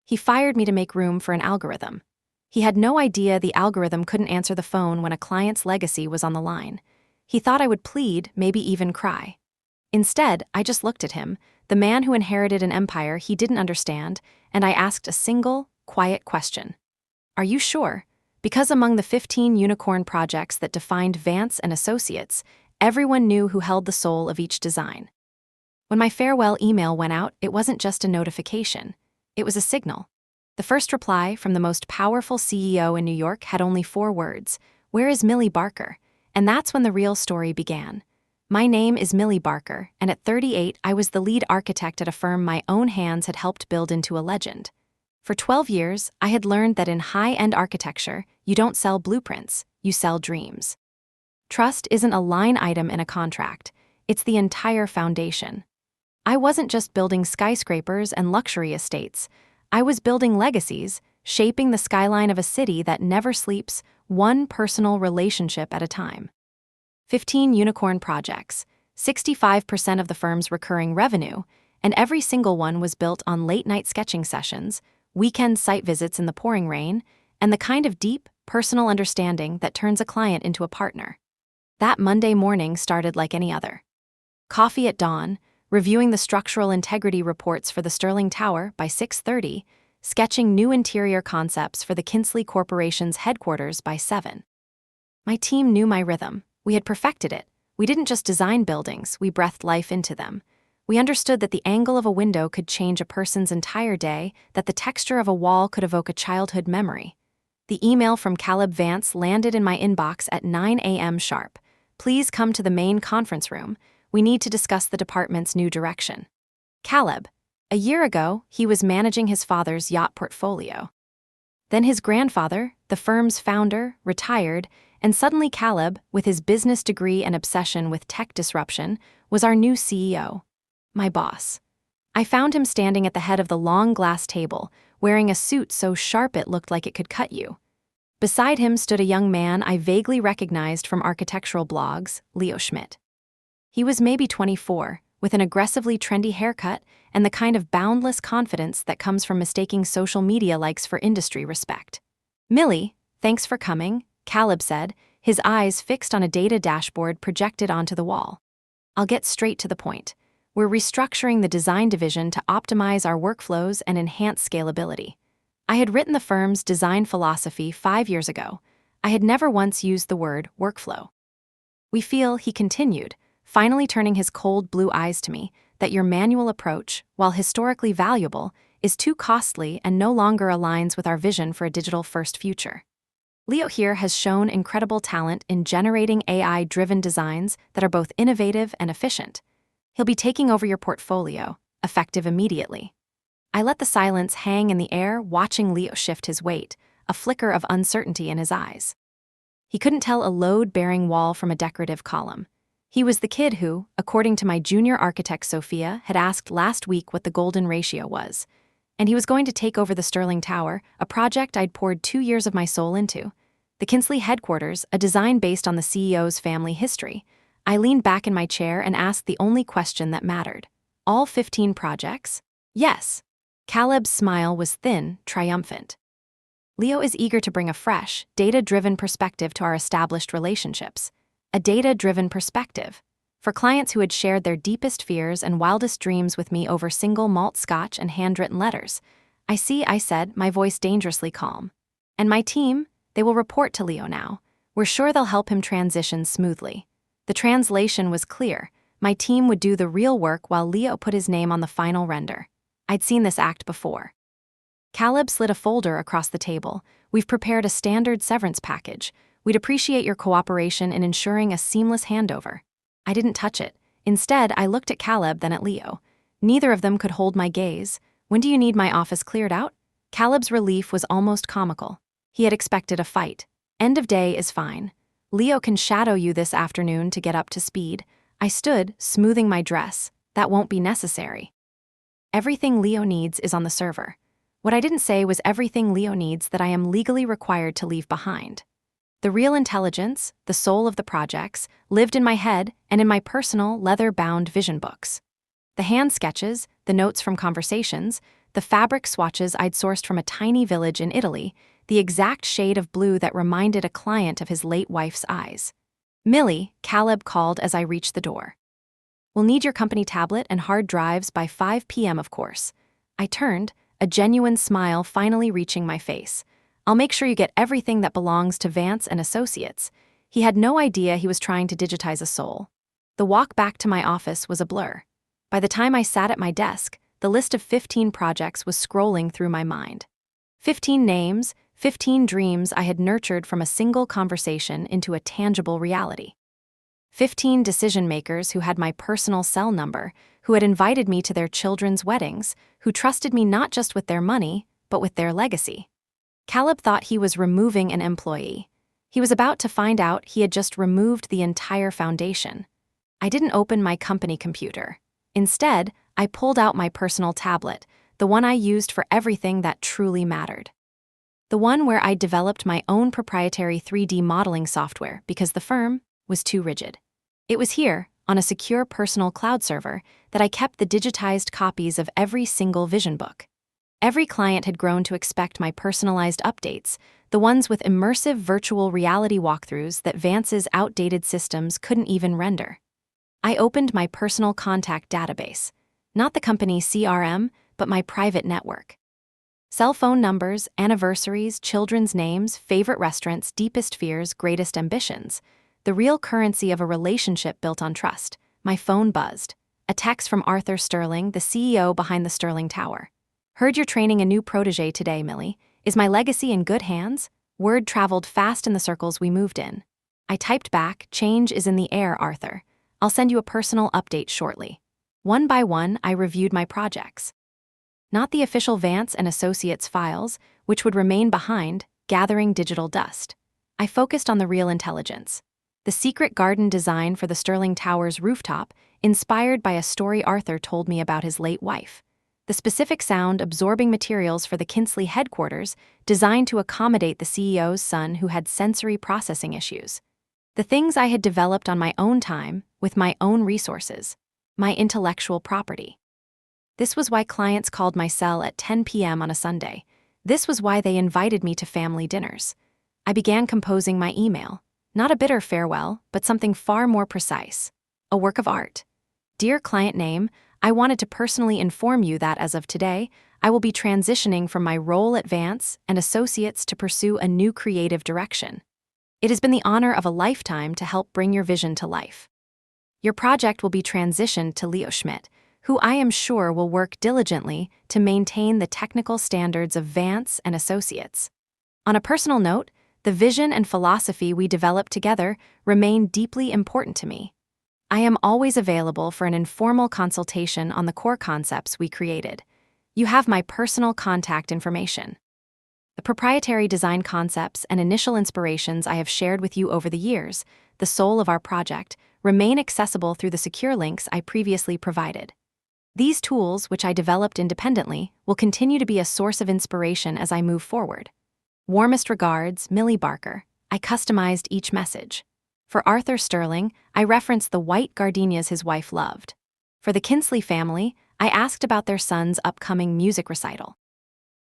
He fired me to make room for an algorithm. He had no idea the algorithm couldn't answer the phone when a client's legacy was on the line. He thought I would plead, maybe even cry. Instead, I just looked at him, the man who inherited an empire he didn't understand, and I asked a single, quiet question. Are you sure? Because among the 15 unicorn projects that defined Vance and Associates, everyone knew who held the soul of each design. When my farewell email went out, it wasn't just a notification. It was a signal. The first reply from the most powerful CEO in New York had only 4 words: "Where is Millie Barker?" And that's when the real story began. My name is Millie Barker, and at 38, I was the lead architect at a firm my own hands had helped build into a legend. For 12 years, I had learned that in high-end architecture, you don't sell blueprints, you sell dreams. Trust isn't a line item in a contract, it's the entire foundation. I wasn't just building skyscrapers and luxury estates. I was building legacies, shaping the skyline of a city that never sleeps, one personal relationship at a time. 15 unicorn projects, 65% of the firm's recurring revenue, and every single one was built on late-night sketching sessions, weekend site visits in the pouring rain, and the kind of deep, personal understanding that turns a client into a partner. That Monday morning started like any other. Coffee at dawn, reviewing the structural integrity reports for the Sterling Tower by 6:30, sketching new interior concepts for the Kinsley Corporation's headquarters by 7. My team knew my rhythm. We had perfected it. We didn't just design buildings, we breathed life into them. We understood that the angle of a window could change a person's entire day, that the texture of a wall could evoke a childhood memory. The email from Caleb Vance landed in my inbox at 9 a.m. sharp. Please come to the main conference room. We need to discuss the department's new direction. Caleb. A year ago, he was managing his father's yacht portfolio. Then his grandfather, the firm's founder, retired, and suddenly Caleb, with his business degree and obsession with tech disruption, was our new CEO. My boss. I found him standing at the head of the long glass table, wearing a suit so sharp it looked like it could cut you. Beside him stood a young man I vaguely recognized from architectural blogs, Leo Schmidt. He was maybe 24, with an aggressively trendy haircut and the kind of boundless confidence that comes from mistaking social media likes for industry respect. Millie, thanks for coming, Caleb said, his eyes fixed on a data dashboard projected onto the wall. I'll get straight to the point. We're restructuring the design division to optimize our workflows and enhance scalability. I had written the firm's design philosophy 5 years ago. I had never once used the word workflow. We feel, he continued, finally turning his cold blue eyes to me, that your manual approach, while historically valuable, is too costly and no longer aligns with our vision for a digital-first future. Leo here has shown incredible talent in generating AI-driven designs that are both innovative and efficient. He'll be taking over your portfolio, effective immediately. I let the silence hang in the air, watching Leo shift his weight, a flicker of uncertainty in his eyes. He couldn't tell a load-bearing wall from a decorative column. He was the kid who, according to my junior architect Sophia, had asked last week what the golden ratio was. And he was going to take over the Sterling Tower, a project I'd poured 2 years of my soul into. The Kinsley headquarters, a design based on the CEO's family history. I leaned back in my chair and asked the only question that mattered. All 15 projects? Yes. Caleb's smile was thin, triumphant. Leo is eager to bring a fresh, data-driven perspective to our established relationships. A data-driven perspective. For clients who had shared their deepest fears and wildest dreams with me over single malt scotch and handwritten letters. I see, I said, my voice dangerously calm. And my team? They will report to Leo now. We're sure they'll help him transition smoothly. The translation was clear. My team would do the real work while Leo put his name on the final render. I'd seen this act before. Caleb slid a folder across the table. We've prepared a standard severance package. We'd appreciate your cooperation in ensuring a seamless handover. I didn't touch it. Instead, I looked at Caleb, then at Leo. Neither of them could hold my gaze. When do you need my office cleared out? Caleb's relief was almost comical. He had expected a fight. End of day is fine. Leo can shadow you this afternoon to get up to speed. I stood, smoothing my dress. That won't be necessary. Everything Leo needs is on the server. What I didn't say was everything Leo needs that I am legally required to leave behind. The real intelligence, the soul of the projects, lived in my head and in my personal, leather-bound vision books. The hand sketches, the notes from conversations, the fabric swatches I'd sourced from a tiny village in Italy, the exact shade of blue that reminded a client of his late wife's eyes. "Millie," Caleb called as I reached the door. "We'll need your company tablet and hard drives by 5 p.m., of course." I turned, a genuine smile finally reaching my face. "I'll make sure you get everything that belongs to Vance and Associates." He had no idea he was trying to digitize a soul. The walk back to my office was a blur. By the time I sat at my desk, the list of 15 projects was scrolling through my mind. 15 names, 15 dreams I had nurtured from a single conversation into a tangible reality. 15 decision-makers who had my personal cell number, who had invited me to their children's weddings, who trusted me not just with their money, but with their legacy. Caleb thought he was removing an employee. He was about to find out he had just removed the entire foundation. I didn't open my company computer. Instead, I pulled out my personal tablet, the one I used for everything that truly mattered. The one where I developed my own proprietary 3D modeling software because the firm was too rigid. It was here, on a secure personal cloud server, that I kept the digitized copies of every single vision book. Every client had grown to expect my personalized updates, the ones with immersive virtual reality walkthroughs that Vance's outdated systems couldn't even render. I opened my personal contact database, not the company's CRM, but my private network. Cell phone numbers, anniversaries, children's names, favorite restaurants, deepest fears, greatest ambitions. The real currency of a relationship built on trust. My phone buzzed. A text from Arthur Sterling, the CEO behind the Sterling Tower. "Heard you're training a new protege today, Millie. Is my legacy in good hands?" Word traveled fast in the circles we moved in. I typed back, "Change is in the air, Arthur. I'll send you a personal update shortly." One by one, I reviewed my projects. Not the official Vance and Associates files, which would remain behind, gathering digital dust. I focused on the real intelligence. The secret garden design for the Sterling Tower's rooftop, inspired by a story Arthur told me about his late wife. The specific sound-absorbing materials for the Kinsley headquarters, designed to accommodate the CEO's son who had sensory processing issues. The things I had developed on my own time, with my own resources. My intellectual property. This was why clients called my cell at 10 p.m. on a Sunday. This was why they invited me to family dinners. I began composing my email. Not a bitter farewell, but something far more precise. A work of art. "Dear client name, I wanted to personally inform you that as of today, I will be transitioning from my role at Vance and Associates to pursue a new creative direction. It has been the honor of a lifetime to help bring your vision to life. Your project will be transitioned to Leo Schmidt, who I am sure will work diligently to maintain the technical standards of Vance and Associates. On a personal note, the vision and philosophy we developed together remain deeply important to me. I am always available for an informal consultation on the core concepts we created. You have my personal contact information. The proprietary design concepts and initial inspirations I have shared with you over the years, the soul of our project, remain accessible through the secure links I previously provided. These tools, which I developed independently, will continue to be a source of inspiration as I move forward. Warmest regards, Millie Barker. I customized each message. For Arthur Sterling, I referenced the white gardenias his wife loved. For the Kinsley family, I asked about their son's upcoming music recital.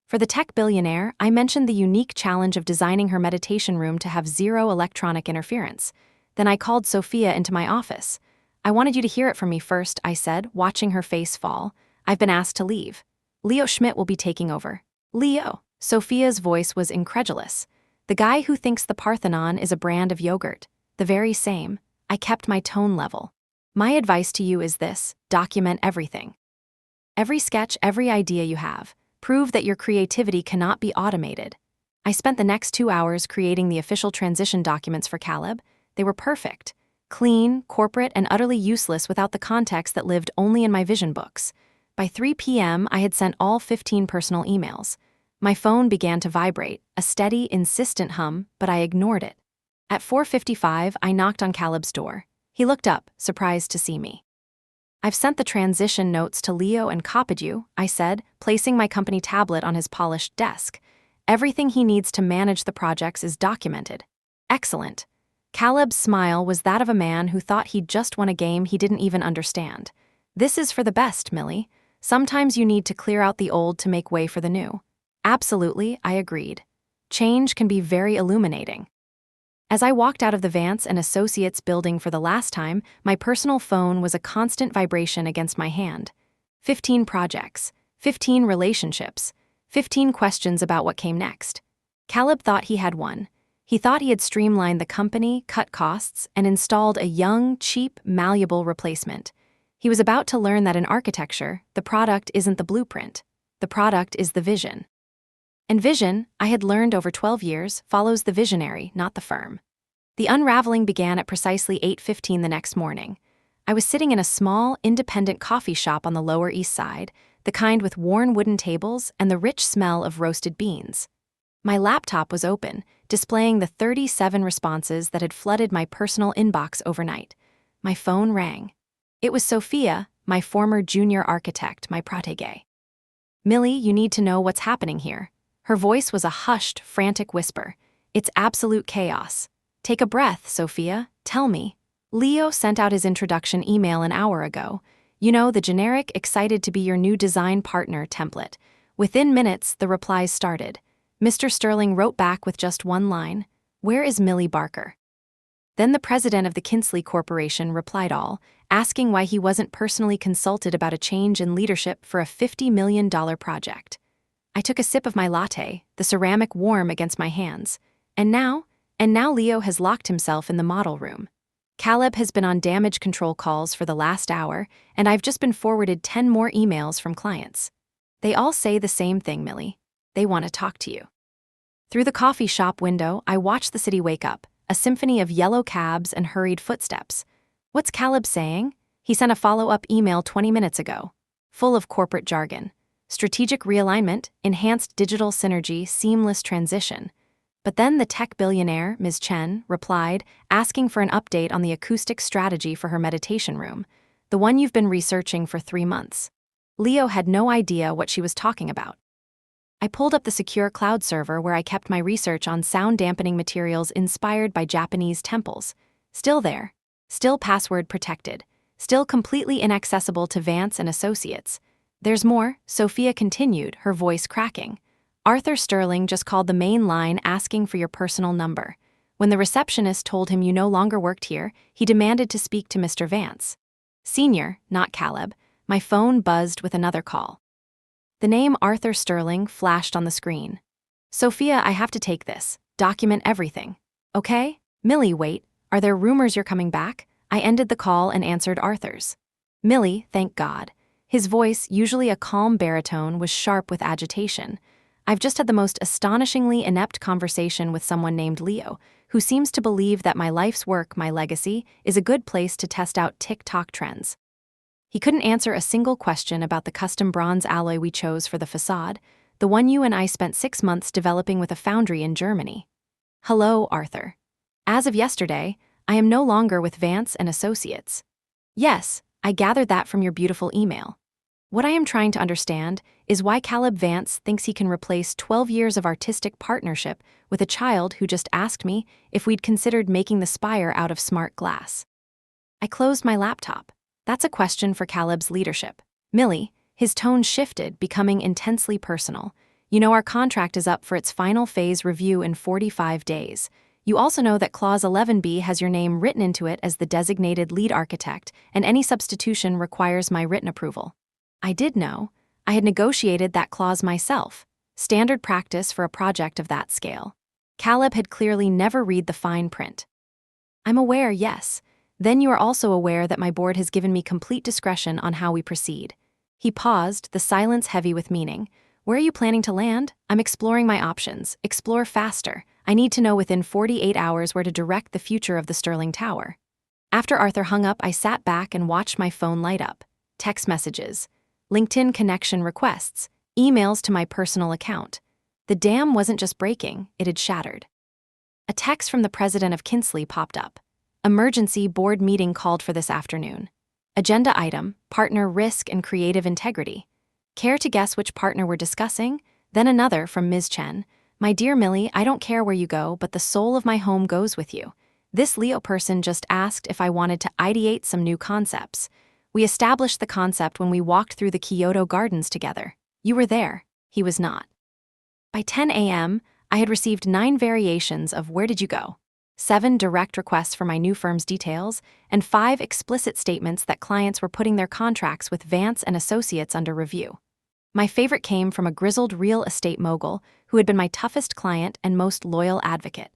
For the tech billionaire, I mentioned the unique challenge of designing her meditation room to have zero electronic interference. Then I called Sophia into my office. "I wanted you to hear it from me first," I said, watching her face fall. "I've been asked to leave. Leo Schmidt will be taking over." "Leo?" Sophia's voice was incredulous. "The guy who thinks the Parthenon is a brand of yogurt. The very same." I kept my tone level. "My advice to you is this: document everything. Every sketch, every idea you have. Prove that your creativity cannot be automated." I spent the next 2 hours creating the official transition documents for Caleb. They were perfect. Clean, corporate, and utterly useless without the context that lived only in my vision books. By 3 p.m., I had sent all 15 personal emails. My phone began to vibrate, a steady, insistent hum, but I ignored it. At 4:55, I knocked on Caleb's door. He looked up, surprised to see me. "I've sent the transition notes to Leo and copied you," I said, placing my company tablet on his polished desk. "Everything he needs to manage the projects is documented." "Excellent." Caleb's smile was that of a man who thought he'd just won a game he didn't even understand. "This is for the best, Millie. Sometimes you need to clear out the old to make way for the new. Absolutely, I agreed. Change can be very illuminating. As I walked out of the Vance and Associates building for the last time, my personal phone was a constant vibration against my hand. 15 projects, 15 relationships, 15 questions about what came next. Caleb thought he had one. He thought he had streamlined the company, cut costs, and installed a young, cheap, malleable replacement. He was about to learn that in architecture, the product isn't the blueprint. The product is the vision. And vision, I had learned over 12 years, follows the visionary, not the firm. The unraveling began at precisely 8:15 the next morning. I was sitting in a small, independent coffee shop on the Lower East Side, the kind with worn wooden tables and the rich smell of roasted beans. My laptop was open, displaying the 37 responses that had flooded my personal inbox overnight. My phone rang. It was Sophia, my former junior architect, my protégé. "Millie, you need to know what's happening here." Her voice was a hushed, frantic whisper. "It's absolute chaos. Take a breath, Sophia. Tell me." "Leo sent out his introduction email an hour ago. You know, the generic, excited to be your new design partner template. Within minutes, the replies started. Mr. Sterling wrote back with just one line, 'Where is Millie Barker?' Then the president of the Kinsley Corporation replied all, asking why he wasn't personally consulted about a change in leadership for a $50 million project. I took a sip of my latte, the ceramic warm against my hands. And now Leo has locked himself in the model room. Caleb has been on damage control calls for the last hour, and I've just been forwarded 10 more emails from clients. They all say the same thing, Millie. They want to talk to you." Through the coffee shop window, I watched the city wake up, a symphony of yellow cabs and hurried footsteps. What's Caleb saying? He sent a follow-up email 20 minutes ago, full of corporate jargon. Strategic realignment, enhanced digital synergy, seamless transition. But then the tech billionaire, Ms. Chen, replied, asking for an update on the acoustic strategy for her meditation room, the one you've been researching for 3 months. Leo had no idea what she was talking about. I pulled up the secure cloud server where I kept my research on sound-dampening materials inspired by Japanese temples. Still there. Still password protected. Still completely inaccessible to Vance and Associates. "There's more," Sophia continued, her voice cracking. "Arthur Sterling just called the main line asking for your personal number. When the receptionist told him you no longer worked here, he demanded to speak to Mr. Vance. Senior, not Caleb." My phone buzzed with another call. The name Arthur Sterling flashed on the screen. "Sophia, I have to take this. Document everything. Okay? Millie, wait. Are there rumors you're coming back?" I ended the call and answered Arthur's. "Millie, thank God." His voice, usually a calm baritone, was sharp with agitation. "I've just had the most astonishingly inept conversation with someone named Leo, who seems to believe that my life's work, my legacy, is a good place to test out TikTok trends." He couldn't answer a single question about the custom bronze alloy we chose for the facade, the one you and I spent 6 months developing with a foundry in Germany. "Hello, Arthur. As of yesterday, I am no longer with Vance and Associates." "Yes, I gathered that from your beautiful email. What I am trying to understand is why Caleb Vance thinks he can replace 12 years of artistic partnership with a child who just asked me if we'd considered making the spire out of smart glass." I closed my laptop. "That's a question for Caleb's leadership. Millie," his tone shifted, becoming intensely personal. "You know our contract is up for its final phase review in 45 days. You also know that Clause 11B has your name written into it as the designated lead architect, and any substitution requires my written approval." I did know. I had negotiated that clause myself. Standard practice for a project of that scale. Caleb had clearly never read the fine print. "I'm aware, yes. Then you are also aware that my board has given me complete discretion on how we proceed." He paused, the silence heavy with meaning. "Where are you planning to land?" "I'm exploring my options. Explore faster. I need to know within 48 hours where to direct the future of the Sterling Tower." After Arthur hung up, I sat back and watched my phone light up. Text messages. LinkedIn connection requests, emails to my personal account. The dam wasn't just breaking, it had shattered. A text from the president of Kinsley popped up. "Emergency board meeting called for this afternoon. Agenda item, partner risk and creative integrity. Care to guess which partner we're discussing?" Then another from Ms. Chen. "My dear Millie, I don't care where you go, but the soul of my home goes with you. This Leo person just asked if I wanted to ideate some new concepts. We established the concept when we walked through the Kyoto gardens together. You were there. He was not. By 10 a.m., I had received 9 variations of where did you go, 7 direct requests for my new firm's details, and 5 explicit statements that clients were putting their contracts with Vance and Associates under review. My favorite came from a grizzled real estate mogul who had been my toughest client and most loyal advocate.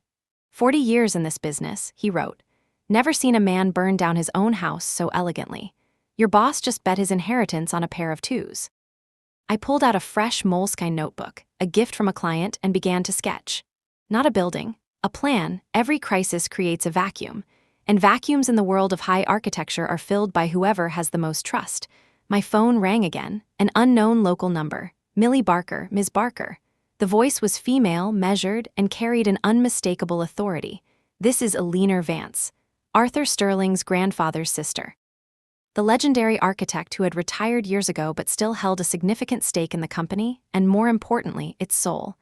40 years in this business, he wrote. Never seen a man burn down his own house so elegantly. Your boss just bet his inheritance on a pair of 2s. I pulled out a fresh moleskine notebook, a gift from a client, and began to sketch. Not a building, a plan. Every crisis creates a vacuum, and vacuums in the world of high architecture are filled by whoever has the most trust. My phone rang again, an unknown local number. Millie Barker, Ms. Barker. The voice was female, measured, and carried an unmistakable authority. This is Eleanor Vance, Arthur Sterling's grandfather's sister. The legendary architect who had retired years ago but still held a significant stake in the company, and more importantly, its soul.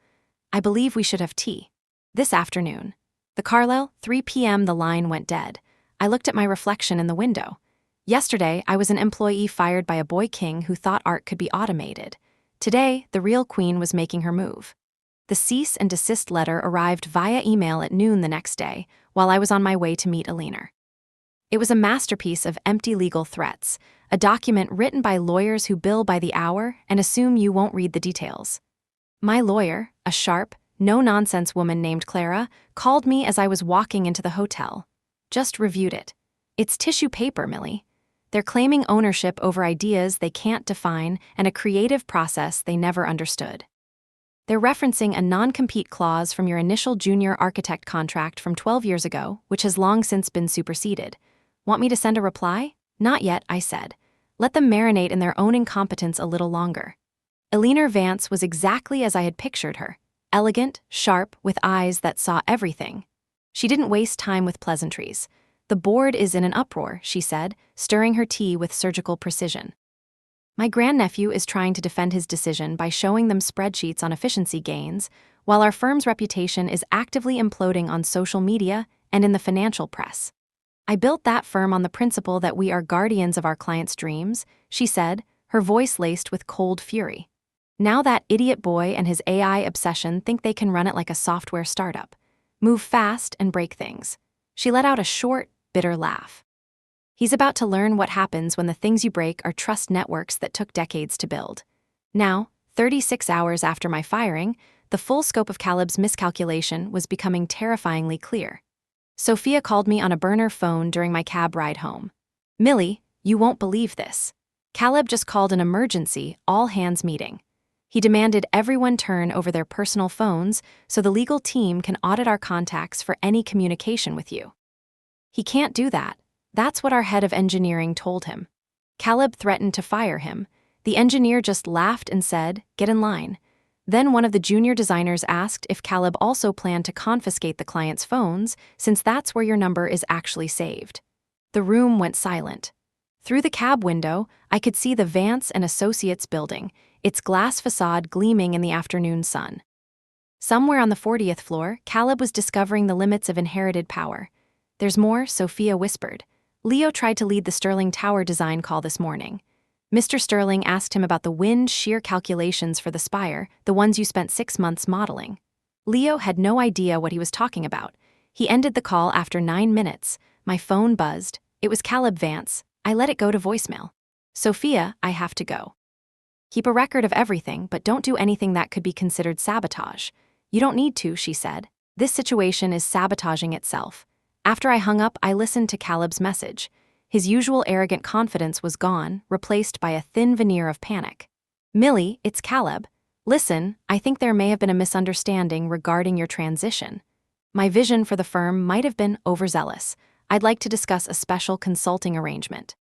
I believe we should have tea. This afternoon. The Carlisle, 3 p.m. The line went dead. I looked at my reflection in the window. Yesterday, I was an employee fired by a boy king who thought art could be automated. Today, the real queen was making her move. The cease and desist letter arrived via email at noon the next day, while I was on my way to meet Eleanor. It was a masterpiece of empty legal threats, a document written by lawyers who bill by the hour and assume you won't read the details. My lawyer, a sharp, no-nonsense woman named Clara, called me as I was walking into the hotel. Just reviewed it. It's tissue paper, Millie. They're claiming ownership over ideas they can't define and a creative process they never understood. They're referencing a non-compete clause from your initial junior architect contract from 12 years ago, which has long since been superseded. Want me to send a reply? Not yet, I said. Let them marinate in their own incompetence a little longer. Eleanor Vance was exactly as I had pictured her. Elegant, sharp, with eyes that saw everything. She didn't waste time with pleasantries. The board is in an uproar, she said, stirring her tea with surgical precision. My grandnephew is trying to defend his decision by showing them spreadsheets on efficiency gains, while our firm's reputation is actively imploding on social media and in the financial press. I built that firm on the principle that we are guardians of our clients' dreams, she said, her voice laced with cold fury. Now that idiot boy and his AI obsession think they can run it like a software startup. Move fast and break things. She let out a short, bitter laugh. He's about to learn what happens when the things you break are trust networks that took decades to build. Now, 36 hours after my firing, the full scope of Caleb's miscalculation was becoming terrifyingly clear. Sophia called me on a burner phone during my cab ride home. Millie, you won't believe this. Caleb just called an emergency, all-hands meeting. He demanded everyone turn over their personal phones so the legal team can audit our contacts for any communication with you. He can't do that. That's what our head of engineering told him. Caleb threatened to fire him. The engineer just laughed and said, "Get in line." Then one of the junior designers asked if Caleb also planned to confiscate the client's phones, since that's where your number is actually saved. The room went silent. Through the cab window, I could see the Vance and Associates building, its glass facade gleaming in the afternoon sun. Somewhere on the 40th floor, Caleb was discovering the limits of inherited power. There's more, Sophia whispered. Leo tried to lead the Sterling Tower design call this morning. Mr. Sterling asked him about the wind shear calculations for the spire, the ones you spent 6 months modeling. Leo had no idea what he was talking about. He ended the call after 9 minutes. My phone buzzed. It was Caleb Vance. I let it go to voicemail. Sophia, I have to go. Keep a record of everything, but don't do anything that could be considered sabotage. You don't need to, she said. This situation is sabotaging itself. After I hung up, I listened to Caleb's message. His usual arrogant confidence was gone, replaced by a thin veneer of panic. Millie, it's Caleb. Listen, I think there may have been a misunderstanding regarding your transition. My vision for the firm might have been overzealous. I'd like to discuss a special consulting arrangement.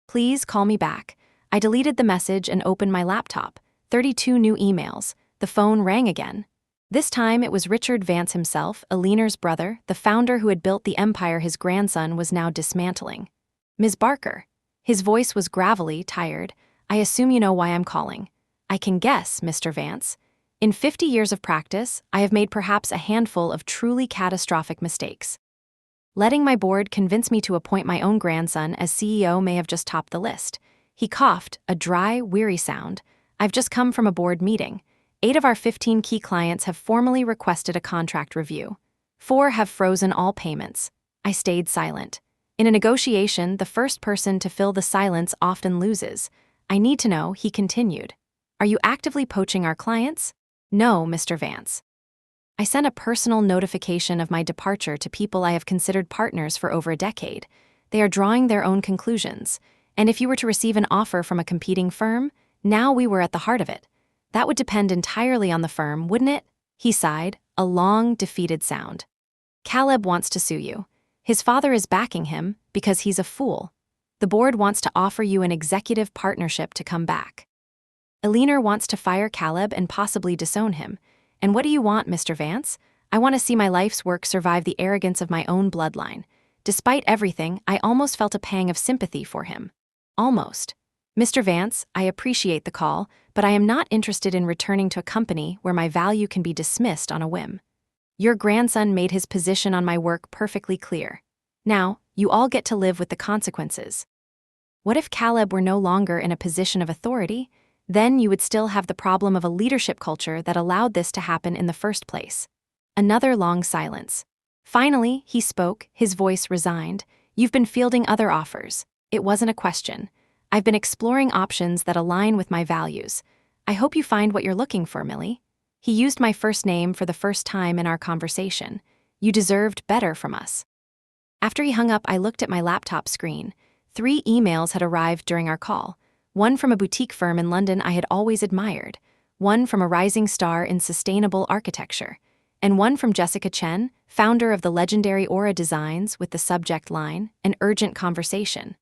Please call me back. I deleted the message and opened my laptop. 32 new emails. The phone rang again. This time it was Richard Vance himself, Eleanor's brother, the founder who had built the empire his grandson was now dismantling. Ms. Barker. His voice was gravelly, tired. I assume you know why I'm calling. I can guess, Mr. Vance. In 50 years of practice, I have made perhaps a handful of truly catastrophic mistakes. Letting my board convince me to appoint my own grandson as CEO may have just topped the list. He coughed, a dry, weary sound. I've just come from a board meeting. 8 of our 15 key clients have formally requested a contract review. 4 have frozen all payments. I stayed silent. In a negotiation, the first person to fill the silence often loses. I need to know, he continued. Are you actively poaching our clients? No, Mr. Vance. I sent a personal notification of my departure to people I have considered partners for over a decade. They are drawing their own conclusions. And if you were to receive an offer from a competing firm, now we were at the heart of it. That would depend entirely on the firm, wouldn't it? He sighed, a long, defeated sound. Caleb wants to sue you. His father is backing him because he's a fool. The board wants to offer you an executive partnership to come back. Eleanor wants to fire Caleb and possibly disown him. And what do you want, Mr. Vance? I want to see my life's work survive the arrogance of my own bloodline. Despite everything, I almost felt a pang of sympathy for him. Almost. Mr. Vance, I appreciate the call, but I am not interested in returning to a company where my value can be dismissed on a whim. Your grandson made his position on my work perfectly clear. Now, you all get to live with the consequences. What if Caleb were no longer in a position of authority? Then you would still have the problem of a leadership culture that allowed this to happen in the first place. Another long silence. Finally, he spoke, his voice resigned. You've been fielding other offers. It wasn't a question. I've been exploring options that align with my values. I hope you find what you're looking for, Millie. He used my first name for the first time in our conversation. You deserved better from us. After he hung up, I looked at my laptop screen. 3 emails had arrived during our call. One from a boutique firm in London I had always admired, one from a rising star in sustainable architecture, and one from Jessica Chen, founder of the legendary Aura Designs, with the subject line, an urgent conversation.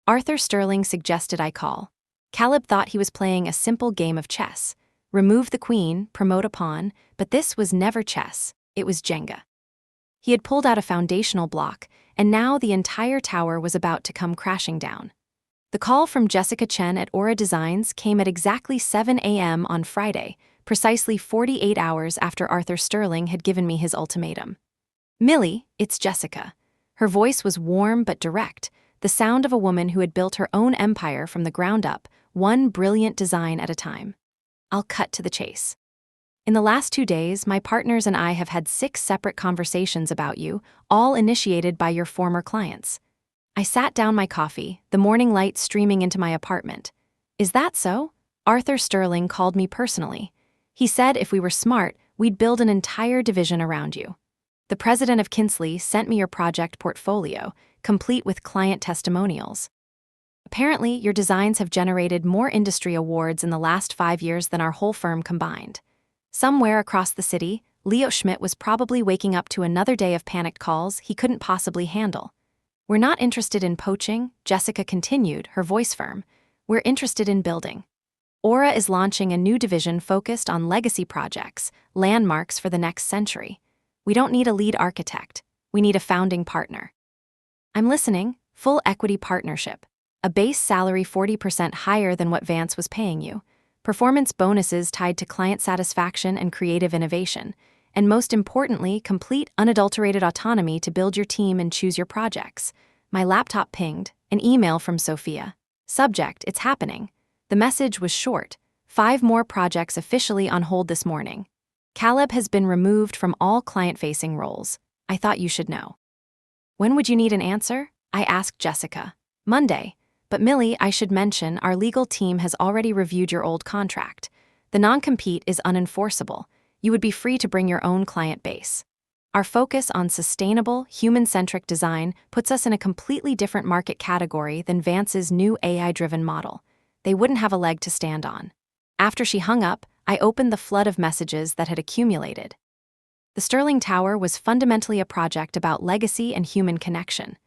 Arthur Sterling suggested I call. Caleb thought he was playing a simple game of chess. Remove the queen, promote a pawn, but this was never chess, it was Jenga. He had pulled out a foundational block, and now the entire tower was about to come crashing down. The call from Jessica Chen at Aura Designs came at exactly 7 a.m. on Friday, precisely 48 hours after Arthur Sterling had given me his ultimatum. Millie, it's Jessica. Her voice was warm but direct, the sound of a woman who had built her own empire from the ground up, one brilliant design at a time. I'll cut to the chase. In the last 2 days, my partners and I have had 6 separate conversations about you, all initiated by your former clients. I sat down my coffee, the morning light streaming into my apartment. Is that so? Arthur Sterling called me personally. He said if we were smart, we'd build an entire division around you. The president of Kinsley sent me your project portfolio, complete with client testimonials. Apparently, your designs have generated more industry awards in the last 5 years than our whole firm combined. Somewhere across the city, Leo Schmidt was probably waking up to another day of panicked calls he couldn't possibly handle. We're not interested in poaching, Jessica continued, her voice firm. We're interested in building. Aura is launching a new division focused on legacy projects, landmarks for the next century. We don't need a lead architect. We need a founding partner. I'm listening. Full equity partnership. A base salary 40% higher than what Vance was paying you. Performance bonuses tied to client satisfaction and creative innovation. And most importantly, complete unadulterated autonomy to build your team and choose your projects. My laptop pinged, an email from Sophia. Subject, it's happening. The message was short. 5 more projects officially on hold this morning. Caleb has been removed from all client-facing roles. I thought you should know. When would you need an answer? I asked Jessica. Monday. But Millie, I should mention, our legal team has already reviewed your old contract. The non-compete is unenforceable. You would be free to bring your own client base. Our focus on sustainable, human-centric design puts us in a completely different market category than Vance's new AI-driven model. They wouldn't have a leg to stand on. After she hung up, I opened the flood of messages that had accumulated. The Sterling Tower was fundamentally a project about legacy and human connection.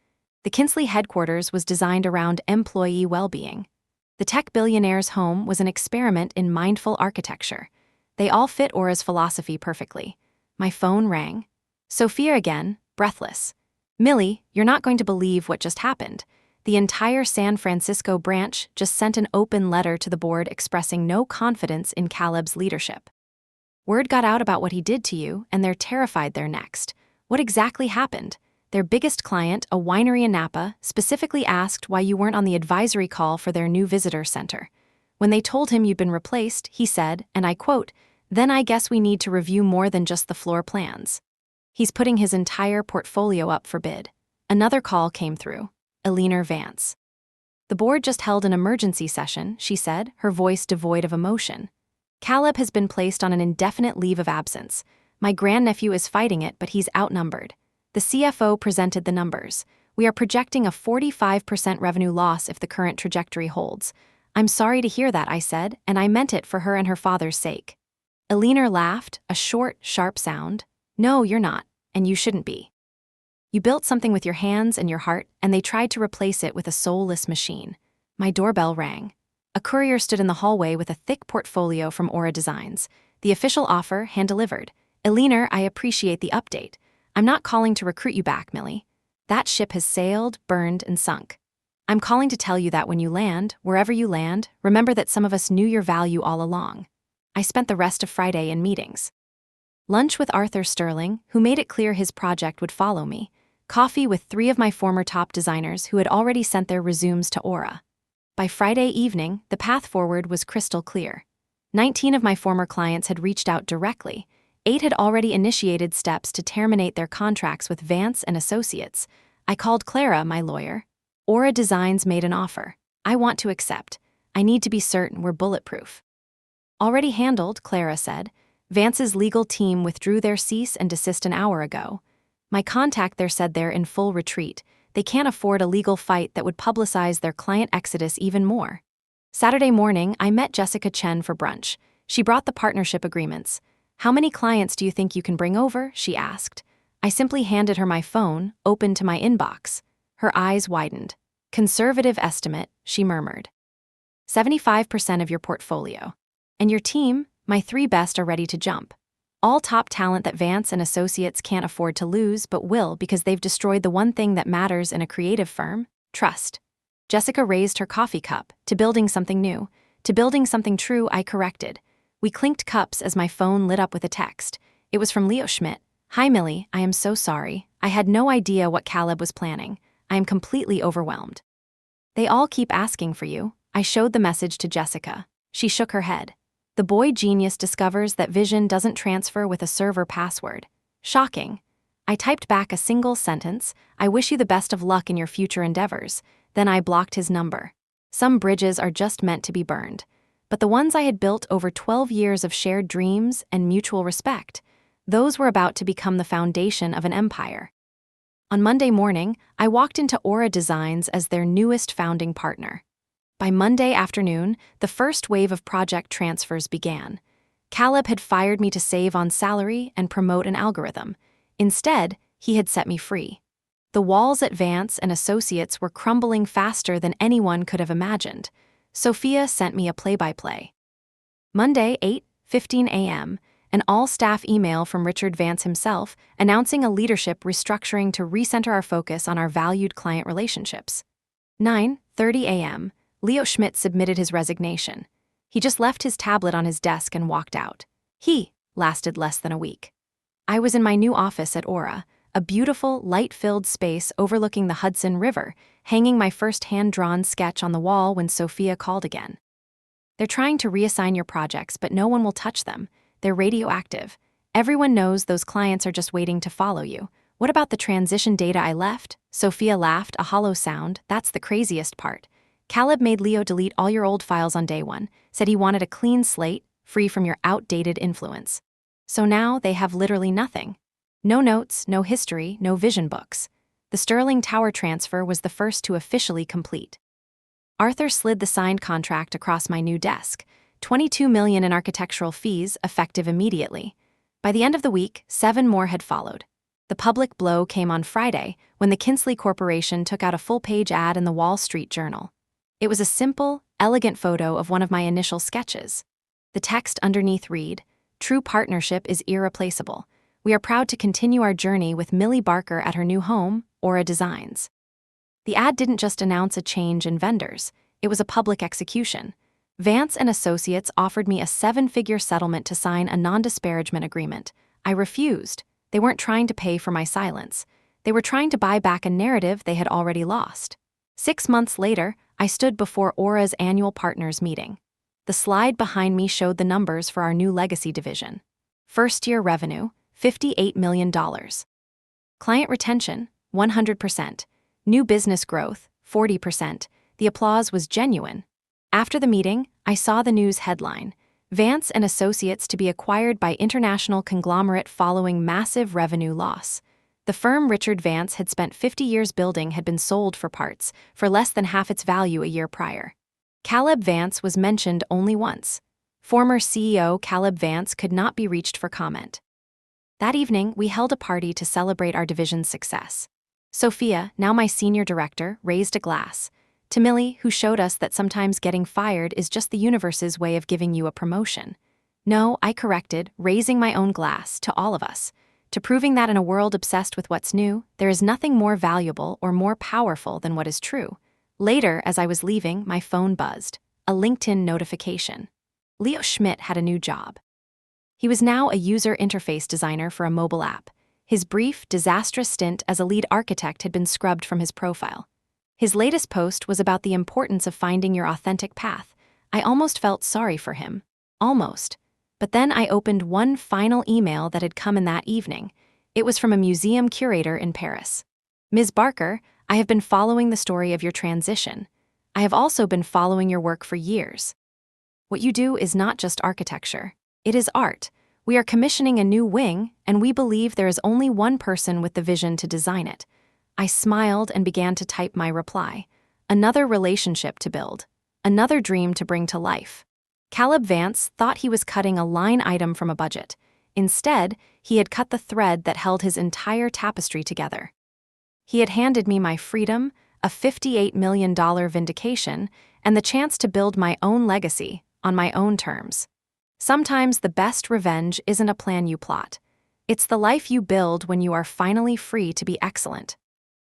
The Kinsley headquarters was designed around employee well-being. The tech billionaire's home was an experiment in mindful architecture. They all fit Aura's philosophy perfectly. My phone rang. Sophia again, breathless. Millie, you're not going to believe what just happened. The entire San Francisco branch just sent an open letter to the board expressing no confidence in Caleb's leadership. Word got out about what he did to you, and they're terrified they're next. What exactly happened? Their biggest client, a winery in Napa, specifically asked why you weren't on the advisory call for their new visitor center. When they told him you'd been replaced, he said, and I quote, "Then I guess we need to review more than just the floor plans." He's putting his entire portfolio up for bid. Another call came through. Eleanor Vance. "The board just held an emergency session," she said, her voice devoid of emotion. "Caleb has been placed on an indefinite leave of absence. My grandnephew is fighting it, but he's outnumbered. The CFO presented the numbers. We are projecting a 45% revenue loss if the current trajectory holds. I'm sorry to hear that," I said, and I meant it for her and her father's sake. Eleanor laughed, a short, sharp sound. "No, you're not, and you shouldn't be. You built something with your hands and your heart, and they tried to replace it with a soulless machine." My doorbell rang. A courier stood in the hallway with a thick portfolio from Aura Designs. The official offer, hand-delivered. "Eleanor, I appreciate the update. I'm not calling to recruit you back, Millie. That ship has sailed, burned, and sunk. I'm calling to tell you that when you land, wherever you land, remember that some of us knew your value all along." I spent the rest of Friday in meetings. Lunch with Arthur Sterling, who made it clear his project would follow me. Coffee with 3 of my former top designers who had already sent their resumes to Aura. By Friday evening, the path forward was crystal clear. 19 of my former clients had reached out directly. 8 had already initiated steps to terminate their contracts with Vance and Associates. I called Clara, my lawyer. Aura Designs made an offer. I want to accept. I need to be certain we're bulletproof. Already handled, Clara said. Vance's legal team withdrew their cease and desist an hour ago. My contact there said they're in full retreat. They can't afford a legal fight that would publicize their client exodus even more. Saturday morning, I met Jessica Chen for brunch. She brought the partnership agreements. "How many clients do you think you can bring over?" she asked. I simply handed her my phone, open to my inbox. Her eyes widened. "Conservative estimate," she murmured. 75% of your portfolio. And your team, my 3 best are ready to jump. All top talent that Vance and Associates can't afford to lose but will because they've destroyed the one thing that matters in a creative firm, trust. Jessica raised her coffee cup. "To building something new. To building something true," I corrected. We clinked cups as my phone lit up with a text. It was from Leo Schmidt. "Hi Millie, I am so sorry. I had no idea what Caleb was planning. I am completely overwhelmed. They all keep asking for you." I showed the message to Jessica. She shook her head. "The boy genius discovers that vision doesn't transfer with a server password. Shocking." I typed back a single sentence, "I wish you the best of luck in your future endeavors." Then I blocked his number. Some bridges are just meant to be burned. But the ones I had built over 12 years of shared dreams and mutual respect, those were about to become the foundation of an empire. On Monday morning, I walked into Aura Designs as their newest founding partner. By Monday afternoon, the first wave of project transfers began. Caleb had fired me to save on salary and promote an algorithm. Instead, he had set me free. The walls at Vance and Associates were crumbling faster than anyone could have imagined. Sophia sent me a play-by-play. Monday, 8:15 a.m., an all-staff email from Richard Vance himself announcing a leadership restructuring to recenter our focus on our valued client relationships. 9:30 a.m., Leo Schmidt submitted his resignation. He just left his tablet on his desk and walked out. He lasted less than a week. I was in my new office at Aura, a beautiful, light-filled space overlooking the Hudson River, hanging my first hand-drawn sketch on the wall when Sophia called again. "They're trying to reassign your projects, but no one will touch them. They're radioactive. Everyone knows those clients are just waiting to follow you. What about the transition data I left?" Sophia laughed, a hollow sound. "That's the craziest part. Caleb made Leo delete all your old files on day 1, said he wanted a clean slate, free from your outdated influence. So now they have literally nothing. No notes, no history, no vision books. The Sterling Tower transfer was the first to officially complete." Arthur slid the signed contract across my new desk. $22 million in architectural fees, effective immediately. By the end of the week, 7 more had followed. The public blow came on Friday when the Kinsley Corporation took out a full-page ad in the Wall Street Journal. It was a simple, elegant photo of one of my initial sketches. The text underneath read, "True partnership is irreplaceable. We are proud to continue our journey with Millie Barker at her new home, Aura Designs." The ad didn't just announce a change in vendors. It was a public execution. Vance and Associates offered me a 7-figure settlement to sign a non-disparagement agreement. I refused. They weren't trying to pay for my silence. They were trying to buy back a narrative they had already lost. 6 months later, I stood before Aura's annual partners meeting. The slide behind me showed the numbers for our new legacy division. First-year revenue, $58 million. Client retention, 100%. New business growth, 40%. The applause was genuine. After the meeting, I saw the news headline: Vance and Associates to be acquired by international conglomerate following massive revenue loss. The firm Richard Vance had spent 50 years building had been sold for parts, for less than half its value a year prior. Caleb Vance was mentioned only once. Former CEO Caleb Vance could not be reached for comment. That evening, we held a party to celebrate our division's success. Sophia, now my senior director, raised a glass to Millie, who showed us that sometimes getting fired is just the universe's way of giving you a promotion. No, I corrected, raising my own glass to all of us, to proving that in a world obsessed with what's new, there is nothing more valuable or more powerful than what is true. Later, as I was leaving, my phone buzzed. A LinkedIn notification. Leo Schmidt had a new job. He was now a user interface designer for a mobile app. His brief, disastrous stint as a lead architect had been scrubbed from his profile. His latest post was about the importance of finding your authentic path. I almost felt sorry for him. Almost. But then I opened one final email that had come in that evening. It was from a museum curator in Paris. Ms. Barker, I have been following the story of your transition. I have also been following your work for years. What you do is not just architecture. It is art. We are commissioning a new wing, and we believe there is only one person with the vision to design it. I smiled and began to type my reply. Another relationship to build. Another dream to bring to life. Caleb Vance thought he was cutting a line item from a budget. Instead, he had cut the thread that held his entire tapestry together. He had handed me my freedom, a $58 million vindication, and the chance to build my own legacy on my own terms. Sometimes the best revenge isn't a plan you plot. It's the life you build when you are finally free to be excellent.